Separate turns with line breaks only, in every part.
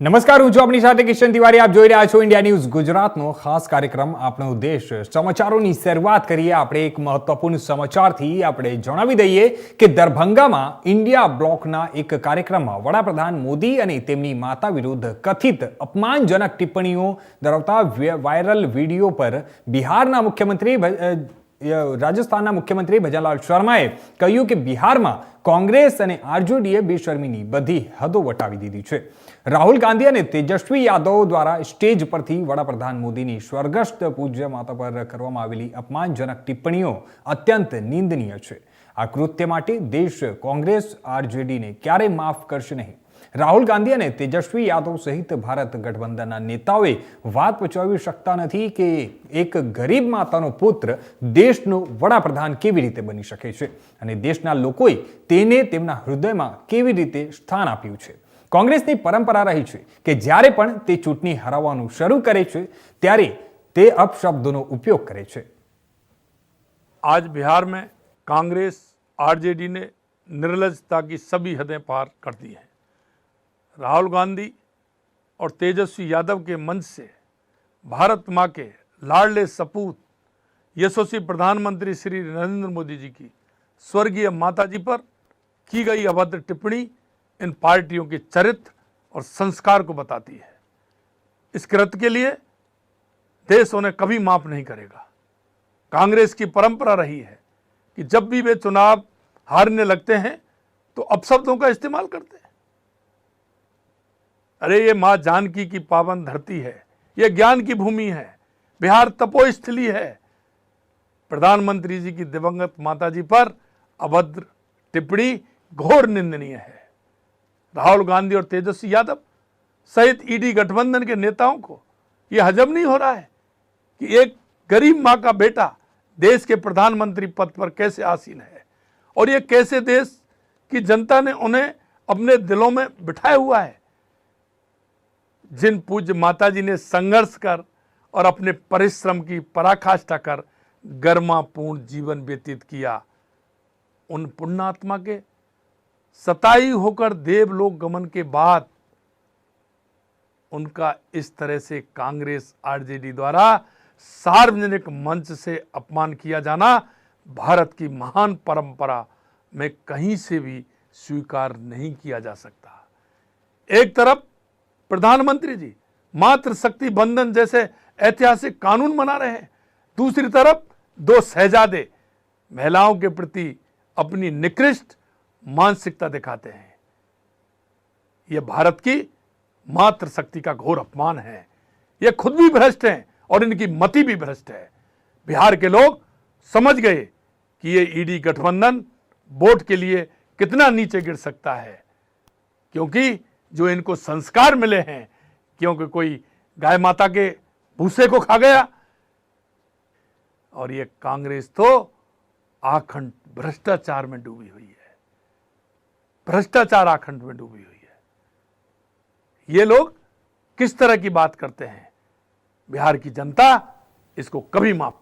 નમસ્કાર, હું છું આપની સાથે કિશન તિવારી. આપ જોઈ રહ્યા છો ઇન્ડિયા ન્યૂઝ ગુજરાતનો ખાસ કાર્યક્રમ આપણો દેશ. સમાચારોની શરૂઆત કરીએ આપણે એક મહત્વપૂર્ણ સમાચારથી. આપણે જણાવી દઈએ કે દરભંગામાં ઇન્ડિયા બ્લોકના એક કાર્યક્રમમાં વડાપ્રધાન મોદી અને તેમની માતા વિરુદ્ધ કથિત અપમાનજનક ટિપ્પણીઓ ધરાવતા વાયરલ વિડીયો પર બિહારના મુખ્યમંત્રી રાજસ્થાનના મુખ્યમંત્રી ભજનલાલ શર્માએ કહ્યું કે બિહારમાં કોંગ્રેસ અને આરજેડીએ બેશરમીની બધી હદો વટાવી દીધી છે. રાહુલ ગાંધી અને તેજસ્વી યાદવ દ્વારા સ્ટેજ પરથી વડાપ્રધાન મોદીની સ્વર્ગસ્થ પૂજ્ય માતા પર કરવામાં આવેલી અપમાનજનક ટિપ્પણીઓ અત્યંત નિંદનીય છે. આ કૃત્ય માટે દેશ કોંગ્રેસ આરજેડીને ક્યારેય માફ કરશે નહીં. રાહુલ ગાંધી અને તેજસ્વી યાદવ સહિત ભારત ગઠબંધનના નેતાઓએ વાત પચાવી શકતા નથી કે એક ગરીબ માતાનો પુત્ર દેશનો વડાપ્રધાન કેવી રીતે બની શકે છે અને દેશના લોકોએ તેને તેમના હૃદયમાં કેવી રીતે સ્થાન આપ્યું છે. કોંગ્રેસની પરંપરા રહી છે કે જ્યારે પણ તે ચૂંટણી હરાવવાનું શરૂ કરે છે ત્યારે તે અપશબ્દોનો ઉપયોગ કરે છે.
आज बिहार में कांग्रेस आरजेडी ने निर्लजता की सभी हदें पार कर दी हैं. राहुल गांधी और तेजस्वी यादव के मंच से भारत माँ के लाडले सपूत यशस्वी प्रधानमंत्री श्री नरेंद्र मोदी जी की स्वर्गीय माताजी पर की गई अभद्र टिप्पणी इन पार्टियों के चरित्र और संस्कार को बताती है. इस कृत्य के लिए देश उन्हें कभी माफ नहीं करेगा. कांग्रेस की परंपरा रही है कि जब भी वे चुनाव हारने लगते हैं तो अपशब्दों का इस्तेमाल करते हैं. अरे ये माँ जानकी की पावन धरती है, ये ज्ञान की भूमि है, बिहार तपोस्थली है. प्रधानमंत्री जी की दिवंगत माताजी पर अभद्र टिप्पणी घोर निंदनीय है. राहुल गांधी और तेजस्वी यादव सहित ईडी गठबंधन के नेताओं को यह हजम नहीं हो रहा है कि एक गरीब मां का बेटा देश के प्रधानमंत्री पद पर कैसे आसीन है और ये कैसे देश की जनता ने उन्हें अपने दिलों में बिठाया हुआ है. जिन पूज्य माताजी ने संघर्ष कर और अपने परिश्रम की पराकाष्ठा कर गरिमापूर्ण जीवन व्यतीत किया, उन पुण्यात्मा के सताई होकर देवलोक गमन के बाद उनका इस तरह से कांग्रेस आरजेडी द्वारा सार्वजनिक मंच से अपमान किया जाना भारत की महान परंपरा में कहीं से भी स्वीकार नहीं किया जा सकता. एक तरफ प्रधानमंत्री जी मातृशक्ति बंधन जैसे ऐतिहासिक कानून बना रहे हैं, दूसरी तरफ दो शहजादे महिलाओं के प्रति अपनी निकृष्ट मानसिकता दिखाते हैं. यह भारत की मातृशक्ति का घोर अपमान है. ये खुद भी भ्रष्ट हैं और इनकी मति भी भ्रष्ट है. बिहार के लोग समझ गए कि ये ईडी गठबंधन वोट के लिए कितना नीचे गिर सकता है, क्योंकि जो इनको संस्कार मिले हैं, क्योंकि कोई गाय माता के भूसे को खा गया. और ये कांग्रेस तो आखंड भ्रष्टाचार में डूबी हुई है, भ्रष्टाचार आखंड में डूबी हुई है. ये लोग किस तरह की बात करते हैं, बिहार की जनता इसको कभी माफ.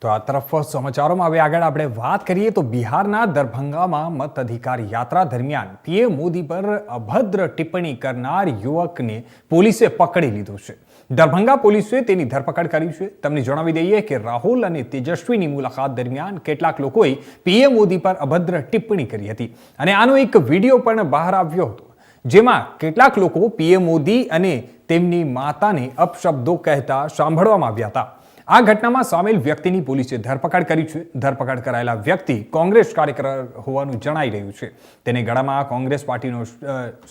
તો આ તરફ સમાચારોમાં હવે આગળ આપણે વાત કરીએ તો બિહારના દરભંગામાં મત અધિકાર યાત્રા દરમિયાન પીએમ મોદી પર અભદ્ર ટિપ્પણી કરનાર યુવકને પોલીસે પકડી લીધો છે. દરભંગા પોલીસે તેની ધરપકડ કરી છે. તમને જણાવી દઈએ કે રાહુલ અને તેજસ્વીની મુલાકાત દરમિયાન કેટલાક લોકોએ પીએમ મોદી પર અભદ્ર ટિપ્પણી કરી હતી અને આનો એક વિડીયો પણ બહાર આવ્યો હતો, જેમાં કેટલાક લોકો પીએમ મોદી અને તેમની માતાને અપશબ્દો કહેતા સાંભળવામાં આવ્યા હતા. આ ઘટનામાં સામેલ વ્યક્તિની પોલીસે ધરપકડ કરી છે. ધરપકડ કરાયેલા વ્યક્તિ કોંગ્રેસ કાર્યકર હોવાનું જણાઈ રહ્યું છે. તેને ગળામાં કોંગ્રેસ પાર્ટીનો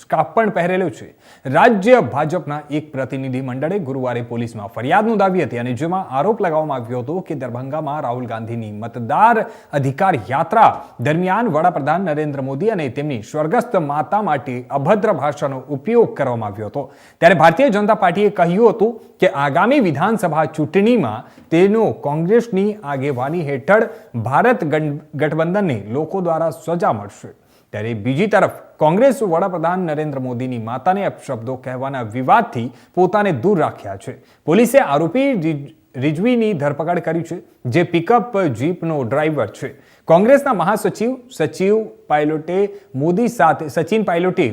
સ્કાર્ફ પણ પહેરેલો છે. રાજ્ય ભાજપના એક પ્રતિનિધિ મંડળે ગુરુવારે પોલીસમાં ફરિયાદ નોંધાવી હતી અને જેમાં આરોપ લગાવવામાં આવ્યો હતો કે દરભંગામાં રાહુલ ગાંધીની મતદાર અધિકાર યાત્રા દરમિયાન વડાપ્રધાન નરેન્દ્ર મોદી અને તેમની સ્વર્ગસ્થ માતા માટે અભદ્ર ભાષાનો ઉપયોગ કરવામાં આવ્યો હતો. ત્યારે ભારતીય જનતા પાર્ટીએ કહ્યું હતું કે આગામી વિધાનસભા ચૂંટણીમાં તેનો કોંગ્રેસની આગેવાની હેઠળ ભારત ગઠબંધનને લોકો દ્વારા સજા મળશે. ત્યારે બીજી તરફ કોંગ્રેસ વડાપ્રધાન નરેન્દ્ર મોદીની માતાને અપશબ્દો કહેવાના વિવાદથી પોતાને દૂર રાખ્યા છે. પોલીસે આરોપી રિઝવીની ધરપકડ કરી છે, જે પિકઅપ જીપનો ડ્રાઈવર છે. કોંગ્રેસના મહાસચિવ સચિન પાયલોટે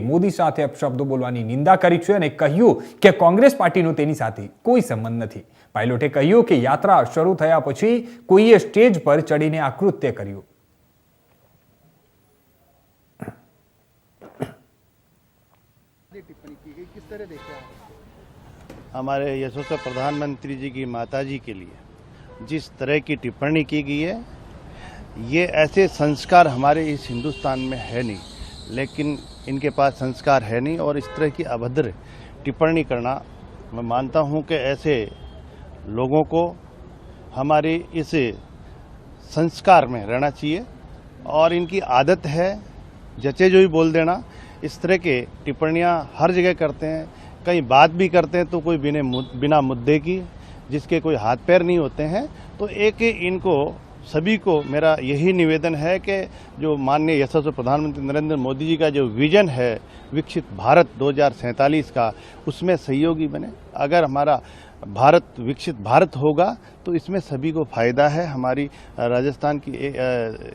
મોદી સાથે અપશબ્દો બોલવાની નિંદા કરી છે અને કહ્યું કે કોંગ્રેસ પાર્ટીનો તેની સાથે કોઈ સંબંધ નથી. પાયલોટે કહ્યું કે યાત્રા શરૂ થયા પછી કોઈએ સ્ટેજ પર ચડીને આ કૃત્ય કર્યું.
हमारे यशस्वी प्रधानमंत्री जी की माताजी के लिए जिस तरह की टिप्पणी की गई है, ये ऐसे संस्कार हमारे इस हिंदुस्तान में है नहीं, लेकिन इनके पास संस्कार है नहीं और इस तरह की अभद्र टिप्पणी करना, मैं मानता हूं कि ऐसे लोगों को हमारे इस संस्कार में रहना चाहिए और इनकी आदत है जचे जो ही बोल देना. इस तरह के टिप्पणियां हर जगह करते हैं, कहीं बात भी करते हैं तो कोई बिना मुद्दे की, जिसके कोई हाथ पैर नहीं होते हैं. तो एक इनको सभी को मेरा यही निवेदन है कि जो माननीय यशस्वी प्रधानमंत्री नरेंद्र मोदी जी का जो विजन है विकसित भारत 2047 का, उसमें सहयोगी बने. अगर हमारा भारत विकसित भारत होगा तो इसमें सभी को फायदा है. हमारी राजस्थान की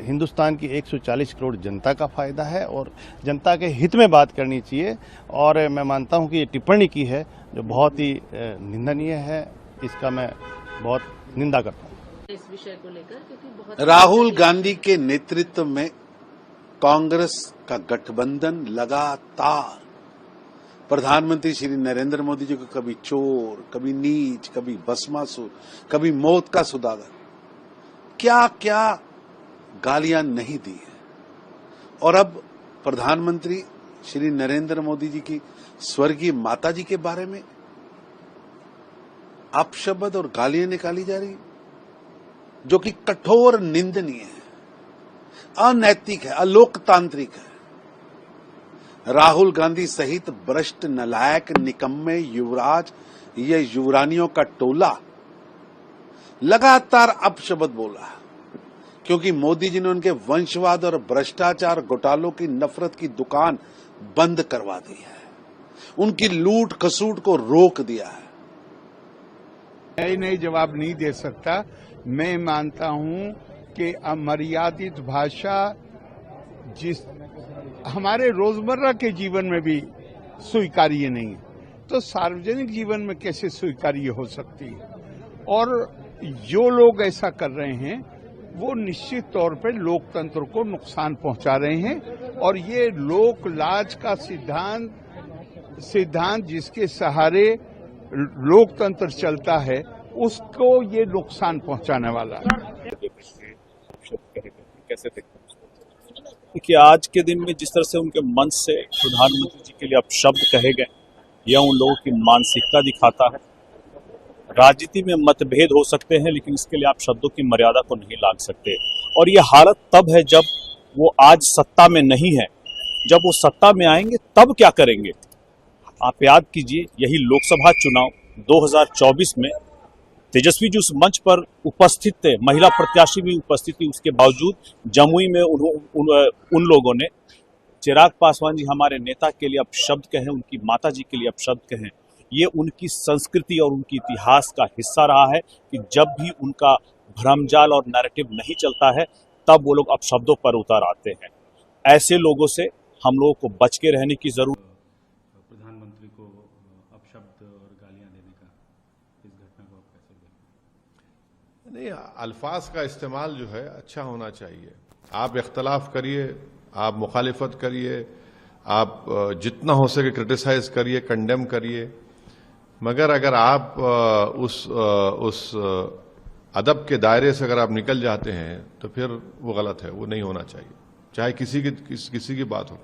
हिंदुस्तान की 140 करोड़ जनता का फायदा है और जनता के हित में बात करनी चाहिए. और मैं मानता हूं कि ये टिप्पणी की है जो बहुत ही निंदनीय है, इसका मैं बहुत निंदा करता हूं.
इस विषय को लेकर क्योंकि बहुत
राहुल गांधी के नेतृत्व में कांग्रेस का गठबंधन लगातार प्रधानमंत्री श्री नरेंद्र मोदी जी को कभी चोर, कभी नीच, कभी भस्मासुर, कभी मौत का सौदागर, क्या क्या गालियां नहीं दी है. और अब प्रधानमंत्री श्री नरेंद्र मोदी जी की स्वर्गीय माता जी के बारे में अपशब्द और गालियां निकाली जा रही, जो कि कठोर निंदनीय है, अनैतिक है, अलोकतांत्रिक है. राहुल गांधी सहित भ्रष्ट, नालायक, निकम्मे युवराज, ये युवरानियों का टोला लगातार अपशब्द बोला, क्योंकि मोदी जी ने उनके वंशवाद और भ्रष्टाचार घोटालों की नफरत की दुकान बंद करवा दी है, उनकी लूट खसूट को रोक दिया है.
नई जवाब नहीं दे सकता. मैं मानता हूं कि अमर्यादित भाषा जिस हमारे रोजमर्रा के जीवन में भी स्वीकार्य नहीं है, तो सार्वजनिक जीवन में कैसे स्वीकार्य हो सकती है. और जो लोग ऐसा कर रहे हैं वो निश्चित तौर पर लोकतंत्र को नुकसान पहुंचा रहे हैं. और ये लोक लाज का सिद्धांत जिसके सहारे लोकतंत्र चलता है, उसको ये नुकसान पहुंचाने वाला है.
देखिए, आज के दिन में जिस तरह से उनके मंच से प्रधानमंत्री जी के लिए अपशब्द कहे गए, यह उन लोगों की मानसिकता दिखाता है. राजनीति में मतभेद हो सकते हैं, लेकिन इसके लिए आप शब्दों की मर्यादा को नहीं लांघ सकते. और ये हालत तब है जब वो आज सत्ता में नहीं है. जब वो सत्ता में आएंगे तब क्या करेंगे. आप याद कीजिए, यही लोकसभा चुनाव 2024 में तेजस्वी जी उस मंच पर उपस्थित थे, महिला प्रत्याशी भी उपस्थित थी, उसके बावजूद जमुई में उन लोगों ने चिराग पासवान जी हमारे नेता के लिए अपशब्द कहे, उनकी माता जी के लिए अपशब्द कहे. ये उनकी संस्कृति और उनकी इतिहास का हिस्सा रहा है कि जब भी उनका भ्रमजाल और नैरेटिव नहीं चलता है तब वो लोग अपशब्दों पर उतर आते हैं. ऐसे लोगों से हम लोगों को बच के रहने की जरूरत.
प्रधानमंत्री को अपशब्द और गालियां देने का इस घटना को आप कैसे देखते हैं?
नहीं, अल्फाज का इस्तेमाल जो है अच्छा होना चाहिए. आप इख्तलाफ करिए, आप मुखालिफत करिए, आप जितना हो सके क्रिटिसाइज करिए, कंडेम करिए, मगर अगर आप उस अदब के दायरे से अगर आप निकल जाते हैं तो फिर वो गलत है, वो नहीं होना चाहिए, चाहे किसी की बात हो.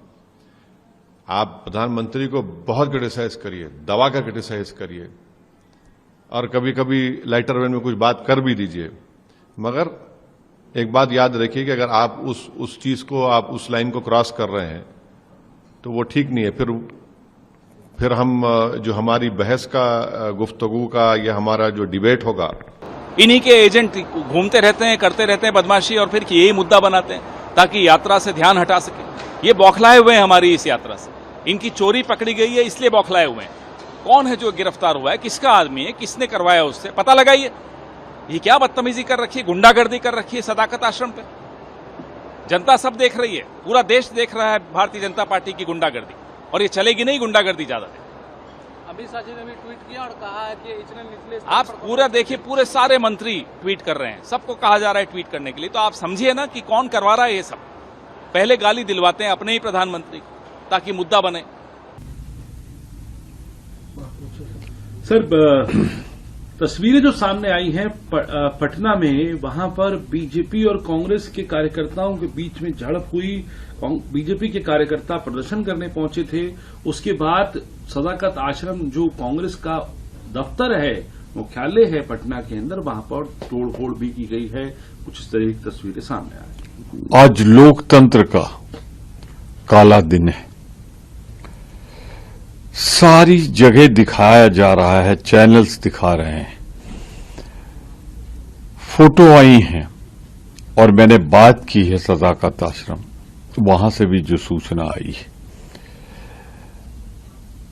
आप प्रधानमंत्री को बहुत क्रिटिसाइज करिए, दबा कर क्रिटिसाइज करिए, और कभी कभी लाइटर वेन में कुछ बात कर भी दीजिए, मगर एक बात याद रखिए कि अगर आप उस चीज को, आप उस लाइन को क्रॉस कर रहे हैं तो वो ठीक नहीं है. फिर हम जो हमारी बहस का, गुफ्तगू का, या हमारा जो डिबेट होगा,
इन्हीं के एजेंट घूमते रहते हैं, करते रहते हैं बदमाशी, और फिर यही मुद्दा बनाते हैं ताकि यात्रा से ध्यान हटा सके. ये बौखलाए हुए हैं हमारी इस यात्रा से. इनकी चोरी पकड़ी गई है इसलिए बौखलाए हुए हैं. कौन है जो गिरफ्तार हुआ है, किसका आदमी है, किसने करवाया, उससे पता लगाइए. ये क्या बदतमीजी कर रखी है, गुंडागर्दी कर रखी है सदाकत आश्रम पे। जनता सब देख रही है, पूरा देश देख रहा है भारतीय जनता पार्टी की गुंडागर्दी, और ये चलेगी नहीं गुंडागर्दी ज्यादा देर।
अमित शाह जी ने भी ट्वीट किया और कहा है कि इतने निचले स्तर
आप
पर
पूरा देखिए, पूरे सारे मंत्री ट्वीट कर रहे हैं, सबको कहा जा रहा है ट्वीट करने के लिए। तो आप समझिए ना कि कौन करवा रहा है ये सब। पहले गाली दिलवाते हैं अपने ही प्रधानमंत्री को ताकि मुद्दा बने।
सर, तस्वीरें जो सामने आई हैं पटना में, वहां पर बीजेपी और कांग्रेस के कार्यकर्ताओं के बीच में झड़प हुई। बीजेपी के कार्यकर्ता प्रदर्शन करने पहुंचे थे, उसके बाद सदाकत आश्रम जो कांग्रेस का दफ्तर है, मुख्यालय है पटना के अंदर, वहां पर तोड़फोड़ भी की गई है। कुछ इस तरह की तस्वीरें सामने आई।
आज लोकतंत्र का काला दिन है। सारी जगह दिखाया जा रहा है, चैनल्स दिखा रहे हैं, फोटो आई हैं, और मैंने बात की है सदाकत आश्रम, वहां से भी जो सूचना आई है।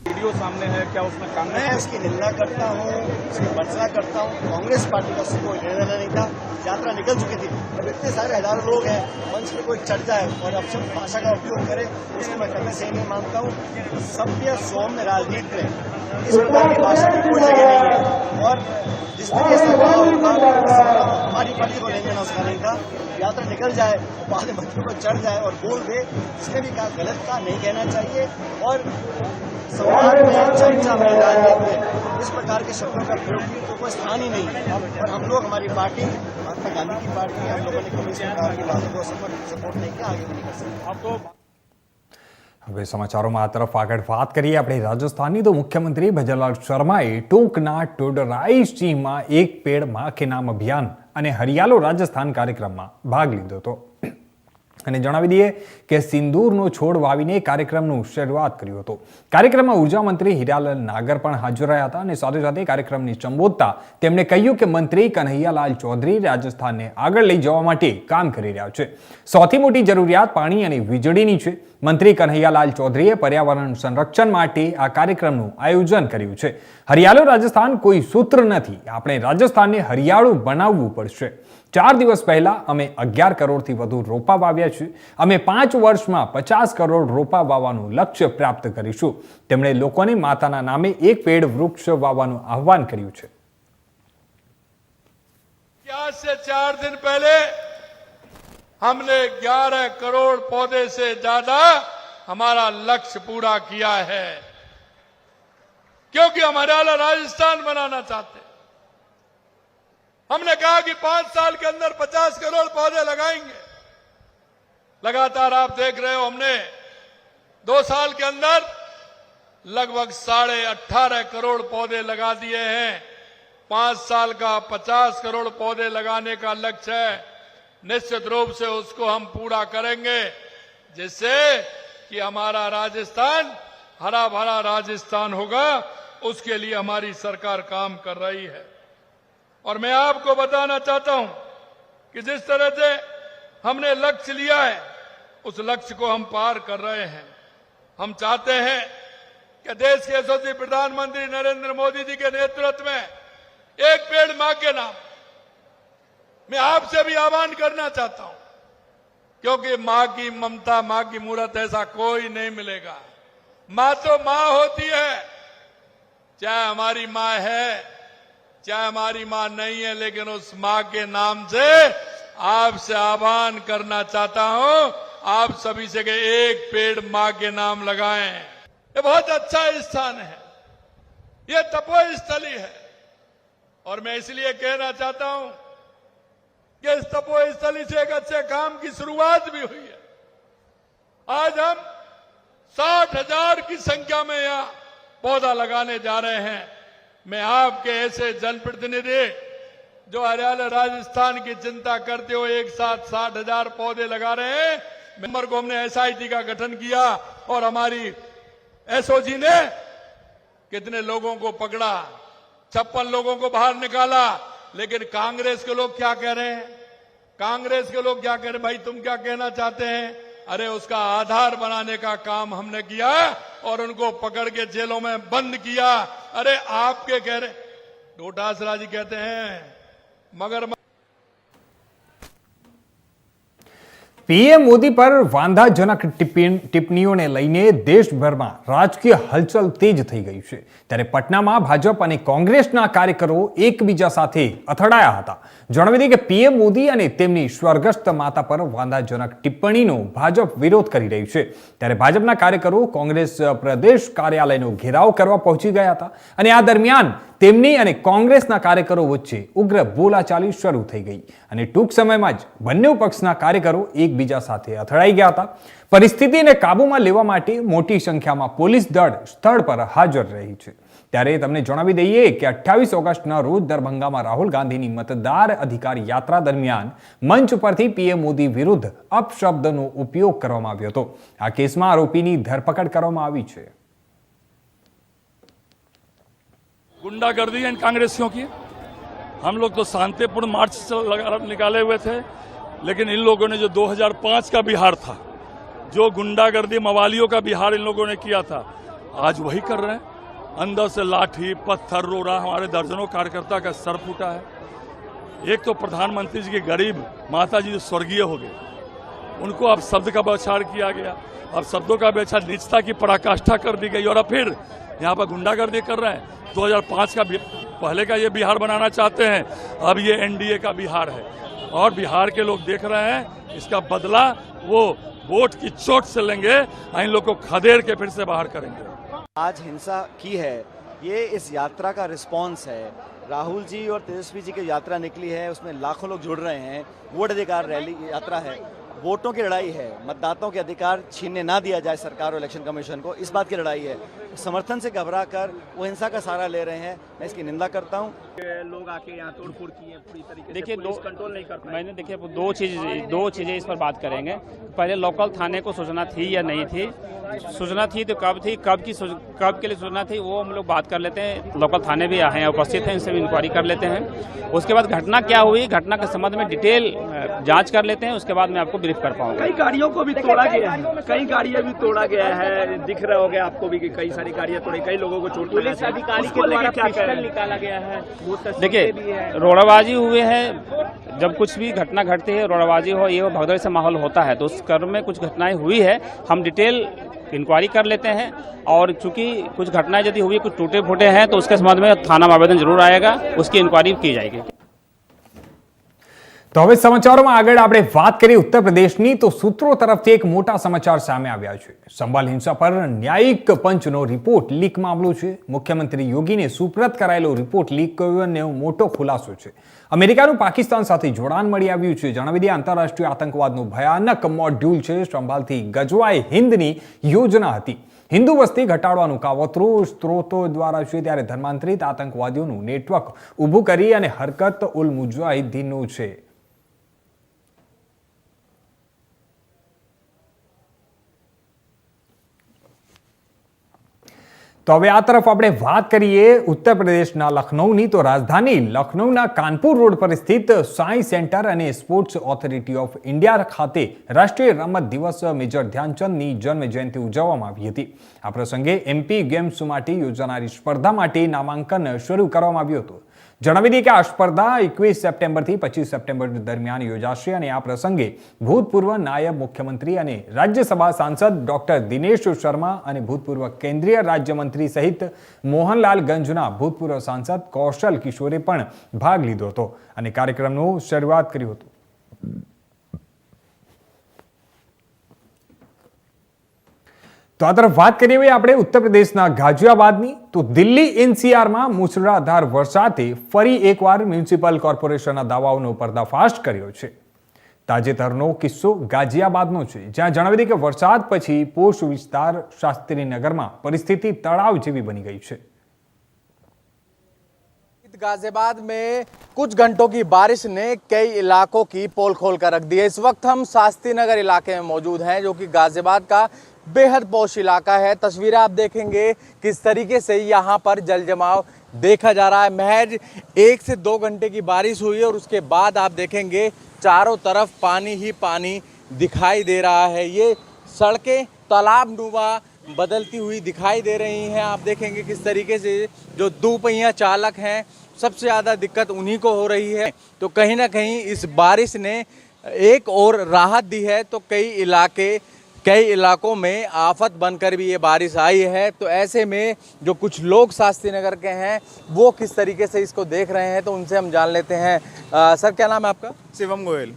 वीडियो सामने है, क्या उसमें कांग्रेस?
मैं उसकी निंदा करता हूँ, उसकी भर्त्सना करता हूँ। कांग्रेस पार्टी का उससे कोई लेना देना नहीं था। यात्रा निकल चुकी थी। अब इतने सारे हजारों लोग हैं, मंच पे कोई चढ़ जाए और अपशब्द भाषा का उपयोग करे, उसको मैं करने सही नहीं मानता हूँ। सभ्य सौम्य राजनीति में इस प्रकार की भाषा की कोई जगह नहीं है। और जिस तरीके से हमारी पार्टी को लेना देना उसका नहीं था। यात्रा निकल जाए, बाद में मंत्रियों को चढ़ जाए और बोल दे, जिसने भी कहा गलत का नहीं कहना चाहिए। और संवाद में, चर्चा में, राजनीति में इस प्रकार के शब्दों का प्रयोग तो कोई स्थान ही नहीं है। और हम लोग, हमारी पार्टी, महात्मा गांधी की पार्टी, हम लोगों ने कभी इस प्रकार की बातों को सपोर्ट नहीं किया, आगे भी नहीं कर सकते।
હવે સમાચારોમાં આ તરફ આગળ વાત કરીએ આપણે રાજસ્થાનની, તો મુખ્યમંત્રી ભજનલાલ શર્માએ ટૂંકના ટોડરાઈસજીમાં એક પેડ માં કે નામ અભિયાન અને હરિયાલો રાજસ્થાન કાર્યક્રમમાં ભાગ લીધો હતો અને જણાવી દઈએ કે સિંદૂરનો છોડ વાવીને કાર્યક્રમનું શરૂઆત કર્યું હતું। કાર્યક્રમમાં ઉર્જા મંત્રી હીરાલાલ નાગર પણ હાજર રહ્યા હતા અને સાથે સાથે કાર્યક્રમને સંબોધતા તેમણે કહ્યું કે મંત્રી કન્હૈયાલાલ ચૌધરી રાજસ્થાનને આગળ લઈ જવા માટે કામ કરી રહ્યા છે। સૌથી મોટી જરૂરિયાત પાણી અને વીજળીની છે। મંત્રી કન્હૈયાલાલ ચૌધરીએ પર્યાવરણ સંરક્ષણ માટે આ કાર્યક્રમનું આયોજન કર્યું છે। હરિયાળો રાજસ્થાન કોઈ સૂત્ર નથી, આપણે રાજસ્થાનને હરિયાળું બનાવવું પડશે। 4 દિવસ પહેલા અમે 11 કરોડથી વધુ રોપા વાવ્યા છે। અમે 5 વર્ષમાં 50 કરોડ રોપા વાવવાનું લક્ષ્ય પ્રાપ્ત કરીશું। તેમણે લોકોને માતાના નામે એક પેડ વૃક્ષ વાવવાનું આહ્વાન કર્યું છે।
आज से 4 दिन पहले हमने 11 करोड़ पौधे से ज्यादा हमारा लक्ष्य पूरा किया है, क्योंकि हम हरियाणा राजस्थान बनाना चाहते हैं। हमने कहा कि 5 साल के अंदर 50 करोड़ पौधे लगाएंगे। लगातार आप देख रहे हो, हमने 2 साल के अंदर लगभग 18.5 करोड़ पौधे लगा दिए हैं। 5 साल का 50 करोड़ पौधे लगाने का लक्ष्य है। निश्चित रूप से उसको हम पूरा करेंगे, जिससे कि हमारा राजस्थान हरा भरा राजस्थान होगा। उसके लिए हमारी सरकार काम कर रही है। और मैं आपको बताना चाहता हूं कि जिस तरह से हमने लक्ष्य लिया है, उस लक्ष्य को हम पार कर रहे हैं। हम चाहते हैं कि देश के यशस्वी प्रधानमंत्री नरेंद्र मोदी जी के नेतृत्व में एक पेड़ मां के नाम, मैं आपसे भी आह्वान करना चाहता हूं, क्योंकि मां की ममता, मां की मूरत ऐसा कोई नहीं मिलेगा। मां तो मां होती है, चाहे हमारी मां है, चाहे हमारी मां नहीं है, लेकिन उस मां के नाम से आपसे आह्वान करना चाहता हूं, आप सभी से कि एक पेड़ मां के नाम लगाएं। ये बहुत अच्छा स्थान है, ये तपोस्थली स्थली है। और मैं इसलिए कहना चाहता हूं कि इस तपोस्थली से एक अच्छे काम की शुरुआत भी हुई है। आज हम 60,000 की संख्या में यहां पौधा लगाने जा रहे हैं। मैं आपके ऐसे जनप्रतिनिधि जो हरियाणा राजस्थान की चिंता करते हुए एक साथ 60,000 पौधे लगा रहे हैं, मेंबर को हमने एसआईटी का गठन किया और हमारी एसओजी ने कितने लोगों को पकड़ा, 56 लोगों को बाहर निकाला। लेकिन कांग्रेस के लोग क्या कह रहे हैं? कांग्रेस के लोग क्या कह रहे हैं? भाई तुम क्या कहना चाहते हैं? अरे उसका आधार बनाने का काम हमने किया और उनको पकड़ के जेलों में बंद किया। अरे आपके कह रहे डोटासरा जी कहते हैं मगर
પીએમ મોદી પર વાંધાજનક ટિપ્પણીઓને લઈને દેશભરમાં રાજકીય હલચલ તેજ થઈ ગઈ છે ત્યારે પટનામાં ભાજપ અને કોંગ્રેસના કાર્યકરો એકબીજા સાથે અથડાયા હતા જણાવી દઈએ કે પીએમ મોદી અને તેમની સ્વર્ગસ્થ માતા પર વાંધાજનક ટિપ્પણીનો ભાજપ વિરોધ કરી રહ્યું છે ત્યારે ભાજપના કાર્યકરો કોંગ્રેસ પ્રદેશ કાર્યાલયનો ઘેરાવ કરવા પહોંચી ગયા હતા અને આ દરમિયાન તેમની અને કોંગ્રેસના કાર્યકરો વચ્ચે ઉગ્ર બોલાચાલી શરૂ થઈ ગઈ અને ટૂંક સમયમાં જ બંને પક્ષના કાર્યકરો એકબીજા સાથે અથડાઈ ગયા હતા પરિસ્થિતિને કાબૂમાં લેવા માટે મોટી સંખ્યામાં પોલીસ દળ સ્થળ પર હાજર રહી છે ત્યારે તમને જણાવી દઈએ કે 28 ઓગસ્ટના રોજ દરભંગામાં રાહુલ ગાંધીની મતદાર અધિકાર યાત્રા દરમિયાન મંચ પરથી પીએમ મોદી વિરુદ્ધ અપશબ્દનો ઉપયોગ કરવામાં આવ્યો હતો આ કેસમાં આરોપીની ધરપકડ કરવામાં આવી છે
गुंडागर्दी इन कांग्रेसियों की हम लोग तो शांतिपूर्ण मार्च निकाले हुए थे लेकिन इन लोगों ने जो 2005 का बिहार था जो गुंडागर्दी मवालियों का बिहार इन लोगों ने किया था आज वही कर रहे हैं अंदर से लाठी पत्थर रोड़ा हमारे दर्जनों कार्यकर्ता का सर फूटा है एक तो प्रधानमंत्री जी की गरीब माता जी जो स्वर्गीय हो गए उनको अब शब्द का बौछार किया गया अब शब्दों का बौछार नीचता की पराकाष्ठा कर दी गई और अब फिर यहाँ पर गुंडागर्दी कर रहे हैं 2005 का पहले का ये बिहार बनाना चाहते हैं अब ये एनडीए का बिहार है और बिहार के लोग देख रहे हैं इसका बदला वो वोट की चोट से लेंगे इन लोग को खदेड़ के फिर से बाहर करेंगे
आज हिंसा की है ये इस यात्रा का रिस्पॉन्स है राहुल जी और तेजस्वी जी की यात्रा निकली है उसमें लाखों लोग जुड़ रहे हैं वोट अधिकार रैली यात्रा है वोटों की लड़ाई है मतदाताओं के अधिकार छीनने ना दिया जाए सरकार और इलेक्शन कमीशन को इस बात की लड़ाई है समर्थन से घबरा कर वो हिंसा का सहारा ले रहे हैं मैं इसकी निंदा करता हूँ
लोग आके यहाँ तोड़फोड़ की है पूरी तरीके से देखिए कंट्रोल नहीं कर मैंने देखिए दो चीजें इस पर बात करेंगे पहले लोकल थाने को सूचना थी या नहीं थी सूचना थी तो कब थी कब के लिए सूचना थी वो हम लोग बात कर लेते हैं लोकल थाने भी हैं उपस्थित हैं इनसे भी इंक्वायरी कर लेते हैं उसके बाद घटना क्या हुई घटना के संबंध में डिटेल जांच कर लेते हैं उसके बाद मैं आपको ब्रीफ कर पाऊंगा कई गाड़ियों को भी तोड़ा गया है कई गाड़ियां भी तोड़ा गया है दिख रहा होगा आपको भी कि कई सारी गाड़ियां तोड़ी कई लोगों को चोट पुलिस अधिकारी के द्वारा पिस्टल निकाला गया है
देखिए रोड़ाबाजी हुए हैं जब कुछ भी घटना घटती है रोड़ाबाजी हो ये भगदड़ से माहौल होता है तो उस क्रम में कुछ घटनाएं हुई है हम डिटेल इंक्वायरी कर लेते हैं और चूंकि कुछ घटनाएं यदि हुई कुछ टूटे फूटे हैं तो उसके संबंध में थाना में आवेदन जरूर आएगा उसकी इंक्वायरी की जाएगी
તો હવે સમાચારોમાં આગળ આપણે વાત કરીએ ઉત્તર પ્રદેશની તો સૂત્રો તરફથી એક મોટા સમાચાર સામે આવ્યા છે સંભાલ હિંસા પર ન્યાયિક પંચનો રિપોર્ટ લીક મામલો છે મુખ્યમંત્રી યોગીને સુપ્રત કરાયેલો રિપોર્ટ લીક કર્યોનો મોટો ખુલાસો છે અમેરિકાનું પાકિસ્તાન સાથે જોડાણ મળી આવ્યું છે જણાવી દઈએ આંતરરાષ્ટ્રીય આતંકવાદનું ભયાનક મોડ્યુલ છે સંભાલથી ગજવાય હિન્દની યોજના હતી હિન્દુ વસ્તી ઘટાડવાનું કાવતરું સ્ત્રોતો દ્વારા છે ત્યારે ધર્માંતરિત આતંકવાદીઓનું નેટવર્ક ઊભું કરી અને હરકત ઉલ મુજાહિદીનનું છે તો હવે આ તરફ આપણે વાત કરીએ ઉત્તર પ્રદેશના લખનૌની તો રાજધાની લખનૌના કાનપુર રોડ પર સ્થિત સાઈ સેન્ટર અને સ્પોર્ટ્સ ઓથોરિટી ઓફ ઇન્ડિયા ખાતે રાષ્ટ્રીય રમત દિવસ મેજર ધ્યાનચંદની જન્મ જયંતિ ઉજવવામાં આવી હતી આ પ્રસંગે એમપી ગેમ્સ માટે યોજાનારી સ્પર્ધા માટે નામાંકન શરૂ કરવામાં આવ્યું હતું જણાવી દઈએ કે આ સ્પર્ધા 21 સપ્ટેમ્બરથી 25 સપ્ટેમ્બર દરમિયાન યોજાશે અને આ પ્રસંગે ભૂતપૂર્વ નાયબ મુખ્યમંત્રી અને રાજ્યસભા સાંસદ ડોક્ટર દિનેશ શર્મા અને ભૂતપૂર્વ કેન્દ્રીય રાજ્યમંત્રી સહિત મોહનલાલ ગંજના ભૂતપૂર્વ સાંસદ કૌશલ કિશોરે પણ ભાગ લીધો હતો અને કાર્યક્રમનું શરૂઆત કર્યું હતું તો આ તરફ વાત કરીએ આપણે ઉત્તર પ્રદેશના ગાઝિયાબાદની તો દિલ્હી એનસીઆરમાં મુસળધાર વરસાદે ફરી એકવાર મ્યુનિસિપલ કોર્પોરેશનના દાવાઓનો પર્દાફાશ કર્યો છે તાજેતરનો કિસ્સો ગાઝિયાબાદનો છે જ્યાં જણાવી દઈએ કે વરસાદ પછી પોશ વિસ્તાર શાસ્ત્રીનગરમાં પરિસ્થિતિ તળાવ જેવી બની ગઈ છે
गाजियाबाद में कुछ घंटों की बारिश ने कई इलाकों की पोल खोल कर रख दी है इस वक्त हम शास्त्री नगर इलाके में मौजूद हैं जो कि गाजियाबाद का बेहद पौष इलाका है तस्वीरें आप देखेंगे किस तरीके से यहाँ पर जल जमाव देखा जा रहा है महज 1 से 2 घंटे की बारिश हुई है और उसके बाद आप देखेंगे चारों तरफ पानी ही पानी दिखाई दे रहा है ये सड़कें तालाब नुमा बदलती हुई दिखाई दे रही हैं। आप देखेंगे किस तरीके से जो दोपहिया चालक हैं सबसे ज़्यादा दिक्कत उन्हीं को हो रही है। तो कहीं ना कहीं इस बारिश ने एक और राहत दी है, तो कई इलाकों में आफत बनकर भी ये बारिश आई है। तो ऐसे में जो कुछ लोग शास्त्री नगर के हैं वो किस तरीके से इसको देख रहे हैं, तो उनसे हम जान लेते हैं। सर, क्या नाम है आपका?
शिवम गोयल।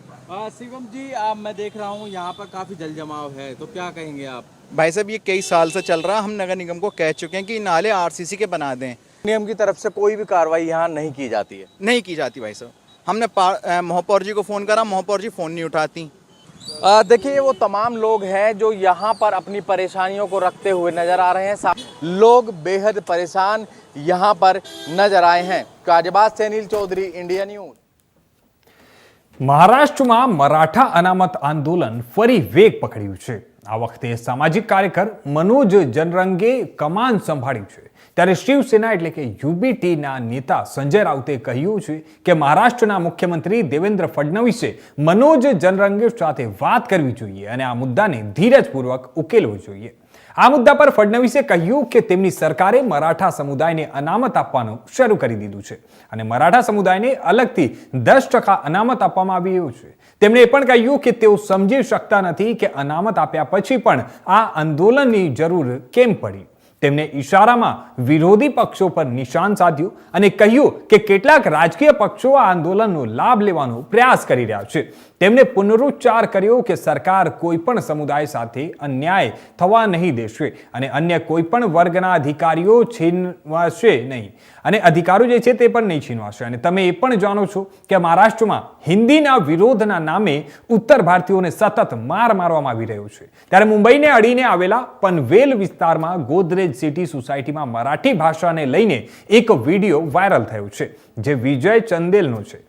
शिवम जी, आप मैं देख रहा हूँ यहाँ पर काफ़ी जल जमाव है, तो क्या कहेंगे आप?
भाई साहब, ये कई साल से चल रहा, हम नगर निगम को कह चुके हैं कि नाले आरसीसी के बना दें।
निगम की तरफ से कोई भी कार्रवाई यहाँ नहीं की जाती है?
नहीं की जाती भाई साहब। हमने महापौर जी को फ़ोन करा, महापौर जी फ़ोन नहीं उठाती।
देखिए, वो तमाम लोग हैं जो यहाँ पर अपनी परेशानियों को रखते हुए नजर आ रहे हैं। लोग बेहद परेशान यहाँ पर नजर आए हैं। काजबाज से अनिल चौधरी, इंडिया न्यूज।
મહારાષ્ટ્રમાં મરાઠા અનામત આંદોલન ફરી વેગ પકડ્યું છે। આ વખતે સામાજિક કાર્યકર મનોજ જનરંગે કમાન સંભાળ્યું છે, ત્યારે શિવસેના એટલે કે યુબીટીના નેતા સંજય રાઉતે કહ્યું છે કે મહારાષ્ટ્રના મુખ્યમંત્રી દેવેન્દ્ર ફડણવીસે મનોજ જનરંગે સાથે વાત કરવી જોઈએ અને આ મુદ્દાને ધીરજપૂર્વક ઉકેલવો જોઈએ। આ મુદ્દા પર ફડણવીસે કહ્યું કે તેમની સરકારે મરાઠા સમુદાયને અનામત આપવાનું શરૂ કરી દીધું છે અને મરાઠા સમુદાયને અલગથી 10% અનામત આપવામાં આવી રહ્યું છે। તેમણે એ પણ કહ્યું કે તેઓ સમજી શકતા નથી કે અનામત આપ્યા પછી પણ આ આંદોલનની જરૂર કેમ પડી। તેમણે ઇશારામાં વિરોધી પક્ષો પર નિશાન સાધ્યું અને કહ્યું કે કેટલાક રાજકીય પક્ષો આ આંદોલનનો લાભ લેવાનો પ્રયાસ કરી રહ્યા છે। તેમણે પુનરુચ્ચાર કર્યો કે સરકાર કોઈપણ સમુદાય સાથે અન્યાય થવા નહીં દેશે અને અન્ય કોઈપણ વર્ગના અધિકારીઓ છીનવાશે નહીં અને અધિકારો જે છે તે પણ નહીં છીનવાશે। અને તમે એ પણ જાણો છો કે મહારાષ્ટ્રમાં હિન્દીના વિરોધના નામે ઉત્તર ભારતીયોને સતત માર મારવામાં આવી રહ્યો છે। ત્યારે મુંબઈને અડીને આવેલા પનવેલ વિસ્તારમાં ગોદરેજ સિટી સોસાયટીમાં મરાઠી ભાષાને લઈને એક વિડીયો વાયરલ થયો છે, જે વિજય ચંદેલનો છે।